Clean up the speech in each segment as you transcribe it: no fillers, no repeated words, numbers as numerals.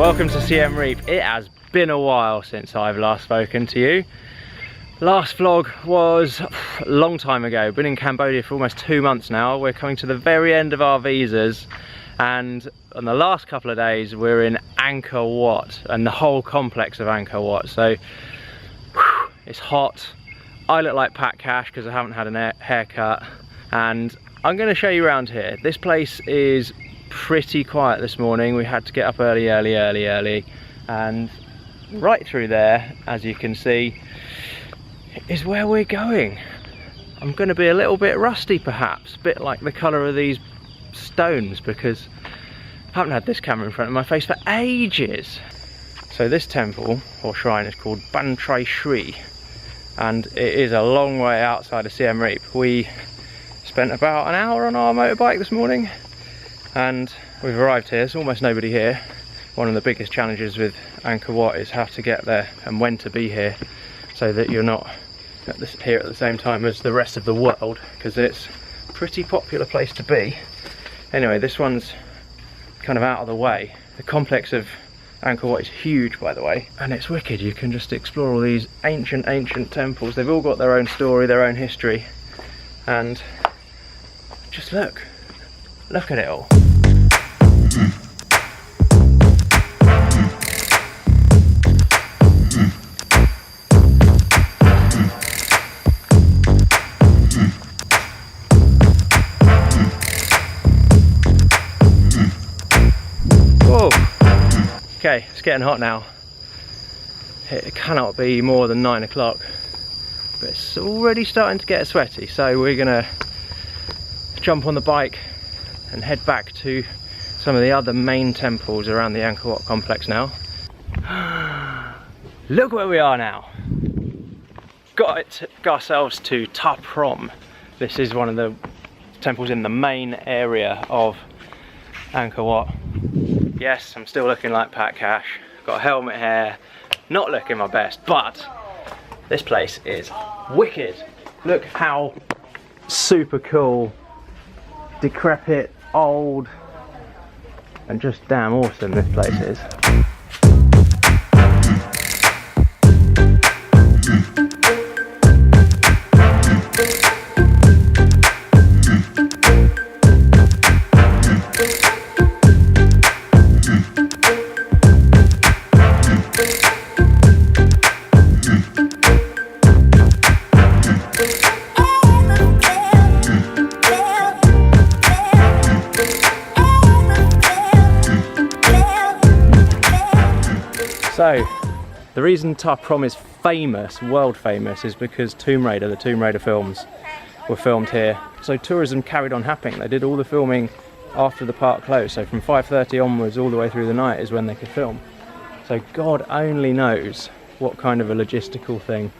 Welcome to Siem Reap. It has been a while since I've last spoken to you. Last vlog was a long time ago. Been in Cambodia for almost 2 months now. We're coming to the very end of our visas, and on the last couple of days we're in Angkor Wat and the whole complex of Angkor Wat. So it's hot. I look like Pat Cash because I haven't had a haircut, and I'm going to show you around here. This place is pretty quiet this morning. We had to get up early, and right through there, as you can see, is where we're going. I'm going to be a little bit rusty perhaps, a bit like the colour of these stones, because I haven't had this camera in front of my face for ages. So this temple or shrine is called Trei Srei, and it is a long way outside of Siem Reap. We spent about an hour on our motorbike this morning and we've arrived here. There's almost nobody here. One of the biggest challenges with Angkor Wat is how to get there and when to be here, so that you're not here at the same time as the rest of the world, because it's a pretty popular place to be. Anyway, this one's kind of out of the way. The complex of Angkor Wat is huge, by the way, and it's wicked. You can just explore all these ancient temples. They've all got their own story, their own history, and just look at it all. Whoa. Okay, it's getting hot now. It cannot be more than 9 o'clock, but it's already starting to get sweaty, so we're gonna jump on the bike and head back to some of the other main temples around the Angkor Wat complex now. Look where we are now. Got ourselves to Prohm. This is one of the temples in the main area of Angkor Wat. Yes, I'm still looking like Pat Cash. Got helmet hair, not looking my best, but this place is wicked. Look how super cool, decrepit, old, and just damn awesome this place is. So, the reason Prohm is famous, world famous, is because the Tomb Raider films were filmed here. So tourism carried on happening. They did all the filming after the park closed. So from 5:30 onwards all the way through the night is when they could film. So God only knows what kind of a logistical thing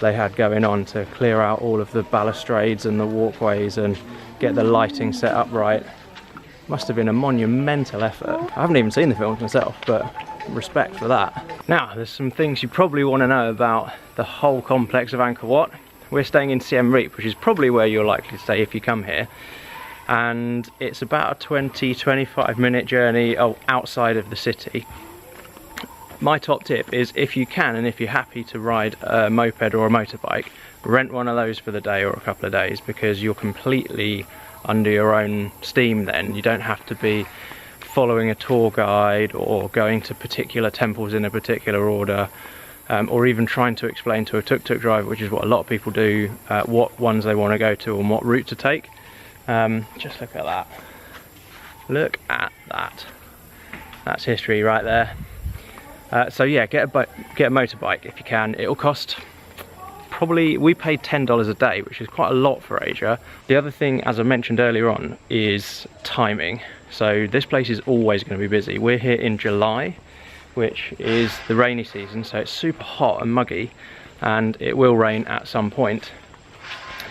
they had going on to clear out all of the balustrades and the walkways and get the lighting set up right. Must have been a monumental effort. I haven't even seen the films myself, but respect for that. Now, there's some things you probably want to know about the whole complex of Angkor Wat. We're staying in Siem Reap, which is probably where you're likely to stay if you come here, and it's about a 20-25 minute journey outside of the city. My top tip is, if you can and if you're happy to ride a moped or a motorbike, rent one of those for the day or a couple of days, because you're completely under your own steam then. You don't have to be following a tour guide or going to particular temples in a particular order, or even trying to explain to a tuk-tuk driver, which is what a lot of people do, what ones they want to go to and what route to take. Just look at that. Look at that. That's history right there. So yeah, get a motorbike if you can. It'll cost probably, we paid $10 a day, which is quite a lot for Asia. The other thing, as I mentioned earlier on, is timing. So this place is always going to be busy. We're here in July, which is the rainy season, so it's super hot and muggy, and it will rain at some point.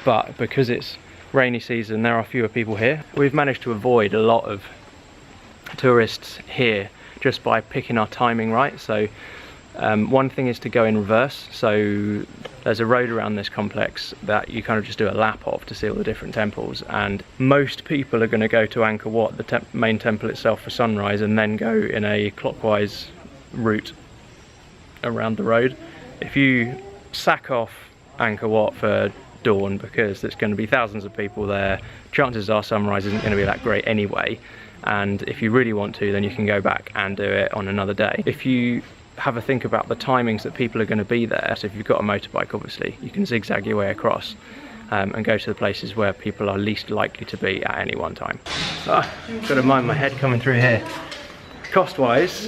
But because it's rainy season, there are fewer people here. We've managed to avoid a lot of tourists here just by picking our timing right. So One thing is to go in reverse, so there's a road around this complex that you kind of just do a lap of to see all the different temples, and most people are going to go to Angkor Wat, the main temple itself, for sunrise, and then go in a clockwise route around the road. If you sack off Angkor Wat for dawn, because there's going to be thousands of people there, chances are sunrise isn't going to be that great anyway, and if you really want to, then you can go back and do it on another day. If you have a think about the timings that people are going to be there, so if you've got a motorbike, obviously you can zigzag your way across and go to the places where people are least likely to be at any one time. Got to mind my head coming through here. Cost wise,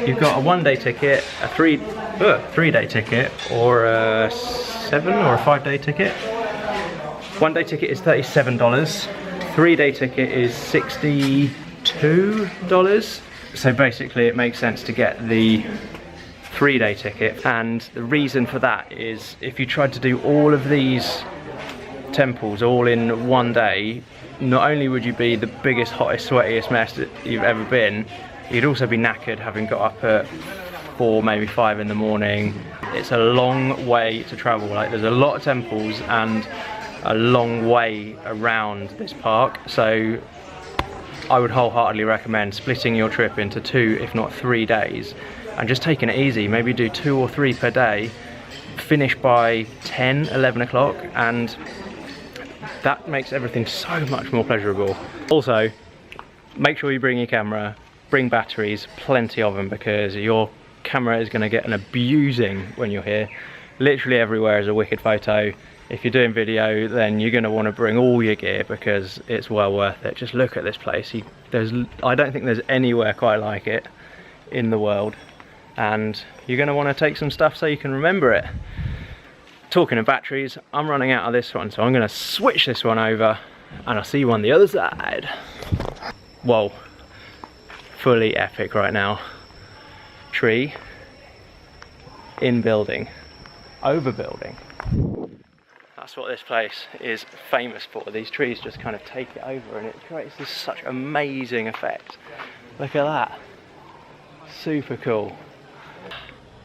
you've got a 1-day ticket, a 3-day ticket, or a 7 or a 5-day ticket. 1-day ticket is $37, 3-day ticket is $62. So basically it makes sense to get the 3-day ticket, and the reason for that is if you tried to do all of these temples all in one day, not only would you be the biggest, hottest, sweatiest mess that you've ever been, you'd also be knackered having got up at 4, maybe 5 in the morning. It's a long way to travel. Like, there's a lot of temples and a long way around this park, so I would wholeheartedly recommend splitting your trip into 2, if not 3 days, and just taking it easy. Maybe do 2 or 3 per day, finish by 10, 11 o'clock, and that makes everything so much more pleasurable. Also, make sure you bring your camera, bring batteries, plenty of them, because your camera is going to get an abusing when you're here. Literally everywhere is a wicked photo. If you're doing video, then you're going to want to bring all your gear because it's well worth it. Just look at this place. I don't think there's anywhere quite like it in the world, and you're going to want to take some stuff so you can remember it. Talking of batteries, I'm running out of this one, so I'm going to switch this one over and I'll see you on the other side. Whoa, fully epic right now. Tree, in building, over building. That's what this place is famous for. These trees just kind of take it over, and it creates this such amazing effect. Look at that. Super cool.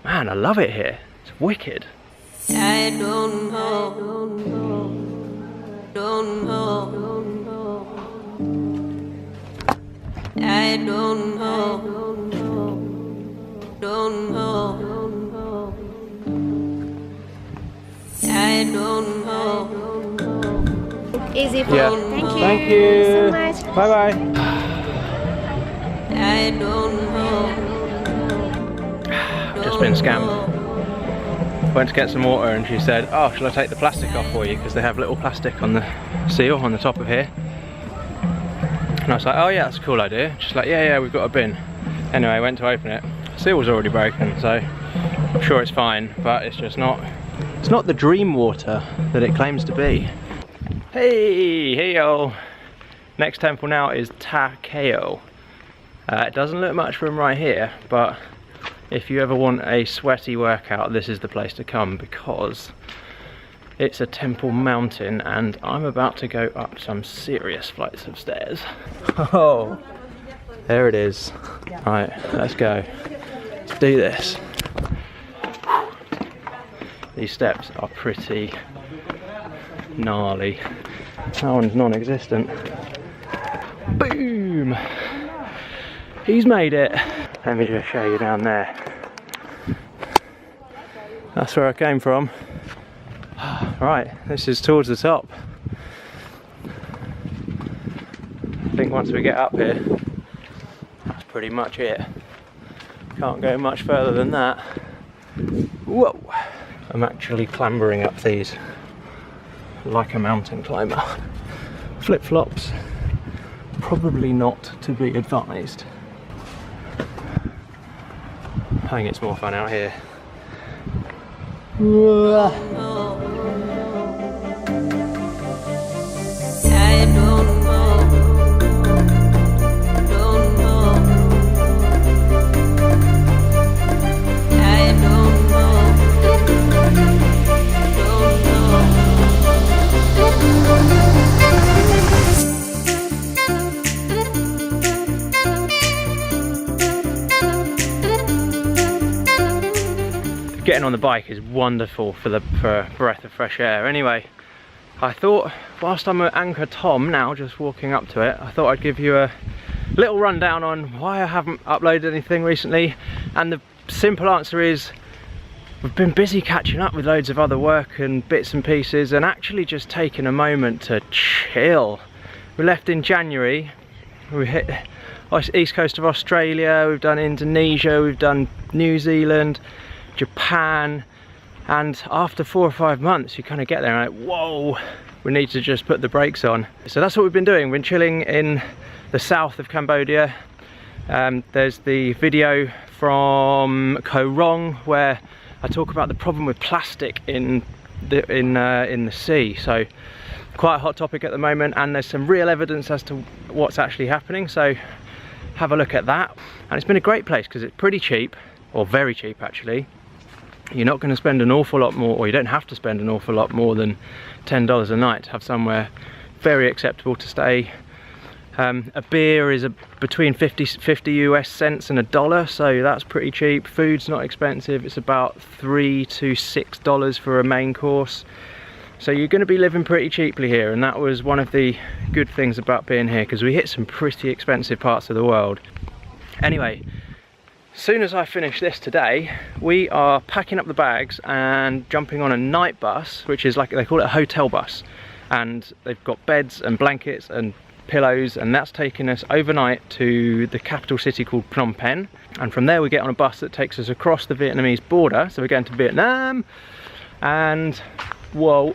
Man, I love it here. It's wicked. I don't know, don't know, I don't know, don't know, I don't know. Easy for Yeah. you. Thank you so much. Bye bye. I don't know. Just been scammed. Went to get some water and she said, oh, shall I take the plastic off for you? Because they have little plastic on the seal on the top of here. And I was like, oh yeah, that's a cool idea. She's like, yeah, we've got a bin. Anyway, I went to open it. The seal was already broken, so I'm sure it's fine, but it's just not, it's not the dream water that it claims to be. Hey y'all. Next temple now is Ta Keo. It doesn't look much from right here, but if you ever want a sweaty workout, this is the place to come, because it's a temple mountain and I'm about to go up some serious flights of stairs. Oh, there it is. Right, let's go. Let's do this. These steps are pretty gnarly. That one's non-existent. Boom! He's made it. Let me just show you down there. That's where I came from. Right, this is towards the top. I think once we get up here, that's pretty much it. Can't go much further than that. Whoa! I'm actually clambering up these like a mountain climber. Flip-flops, probably not to be advised. I think it's more fun out here. getting on the bike is wonderful for a breath of fresh air. Anyway, I thought whilst I'm at Angkor Thom now, just walking up to it, I thought I'd give you a little rundown on why I haven't uploaded anything recently, and the simple answer is we've been busy catching up with loads of other work and bits and pieces, and actually just taking a moment to chill. We left in January, we hit east coast of Australia, we've done Indonesia, we've done New Zealand, Japan, and after 4 or 5 months you kind of get there and like, whoa, we need to just put the brakes on. So that's what we've been doing. We've been chilling in the south of Cambodia. There's the video from Prohm where I talk about the problem with plastic in the sea. So quite a hot topic at the moment, and there's some real evidence as to what's actually happening. So have a look at that. And it's been a great place because it's pretty cheap, or very cheap actually. You're not going to spend an awful lot more, or you don't have to spend an awful lot more than $10 a night to have somewhere very acceptable to stay. A beer is between 50 US cents and $1, so that's pretty cheap. Food's not expensive, it's about $3 to $6 for a main course. So you're going to be living pretty cheaply here, and that was one of the good things about being here, because we hit some pretty expensive parts of the world. Anyway, as soon as I finish this today, we are packing up the bags and jumping on a night bus, which is like, they call it a hotel bus, and they've got beds and blankets and pillows, and that's taking us overnight to the capital city called Phnom Penh, and from there we get on a bus that takes us across the Vietnamese border. So we're going to Vietnam, and whoa,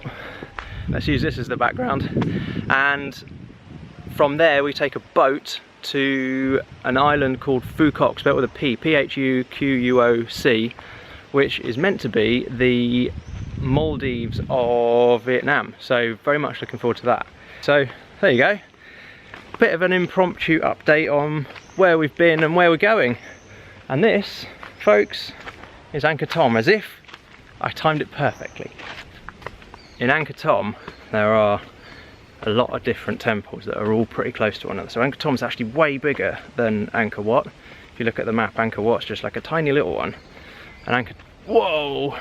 let's use this as the background, and from there we take a boat to an island called Phu Quoc, spelled with a P, Phuquoc, which is meant to be the Maldives of Vietnam. So very much looking forward to that. So there you go, bit of an impromptu update on where we've been and where we're going. And this, folks, is Angkor Thom, as if I timed it perfectly. In Angkor Thom there are a lot of different temples that are all pretty close to one another. So Angkor Thom is actually way bigger than Angkor Wat. If you look at the map, Angkor Wat's just like a tiny little one. And Angkor, whoa!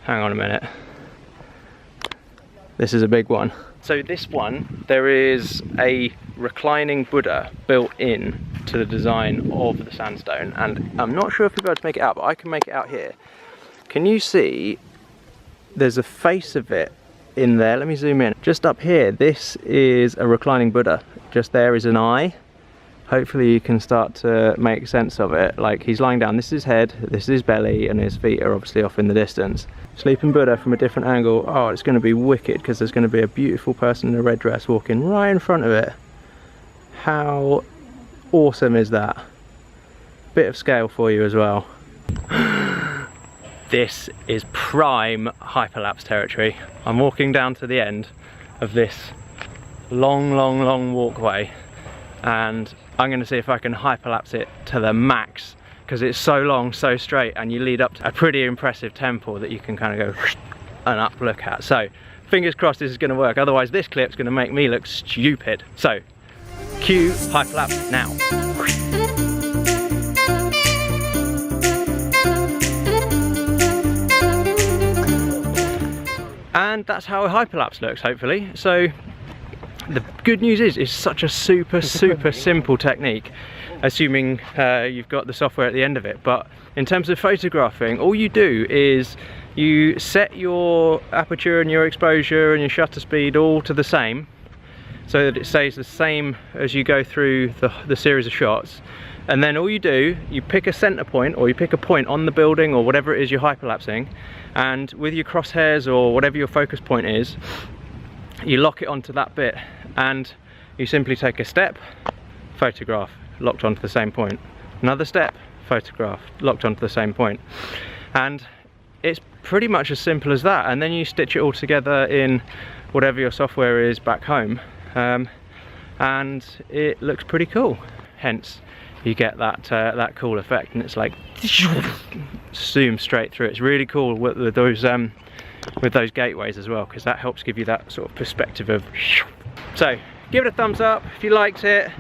Hang on a minute. This is a big one. So this one, there is a reclining Buddha built in to the design of the sandstone, and I'm not sure if you'll be able to make it out, but I can make it out here. Can you see there's a face of it in there? Let me zoom in. Just up here, this is a reclining Buddha. Just there is an eye. Hopefully you can start to make sense of it. Like, he's lying down, this is his head, this is his belly, and his feet are obviously off in the distance. Sleeping Buddha from a different angle. Oh, it's going to be wicked, because there's going to be a beautiful person in a red dress walking right in front of it. How awesome is that? Bit of scale for you as well. This is prime hyperlapse territory. I'm walking down to the end of this long walkway, and I'm going to see if I can hyperlapse it to the max, because it's so long, so straight, and you lead up to a pretty impressive temple that you can kind of go and up look at. So fingers crossed this is going to work, otherwise this clip's going to make me look stupid. So cue hyperlapse now. And that's how a hyperlapse looks, hopefully. So the good news is it's such a super simple technique, assuming you've got the software at the end of it. But in terms of photographing, all you do is you set your aperture and your exposure and your shutter speed all to the same, so that it stays the same as you go through the series of shots. And then all you do, you pick a center point, or you pick a point on the building or whatever it is you're hyperlapsing, and with your crosshairs or whatever your focus point is, you lock it onto that bit, and you simply take a step, photograph, locked onto the same point. Another step, photograph, locked onto the same point. And it's pretty much as simple as that. And then you stitch it all together in whatever your software is back home, and it looks pretty cool. Hence, you get that cool effect, and it's like zoom straight through. It's really cool with those gateways as well, because that helps give you that sort of perspective of. So give it a thumbs up if you liked it.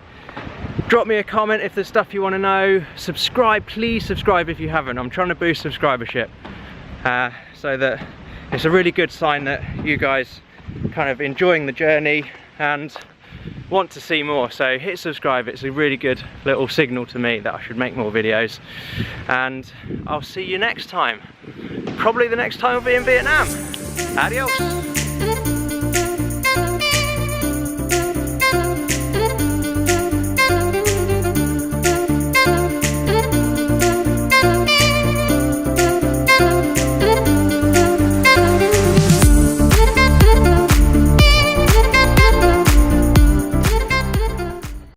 Drop me a comment if there's stuff you want to know. Subscribe, please subscribe if you haven't. I'm trying to boost subscribership so that it's a really good sign that you guys kind of enjoying the journey and want to see more. So hit subscribe, it's a really good little signal to me that I should make more videos. And I'll see you next time. Probably the next time I'll be in Vietnam. Adios.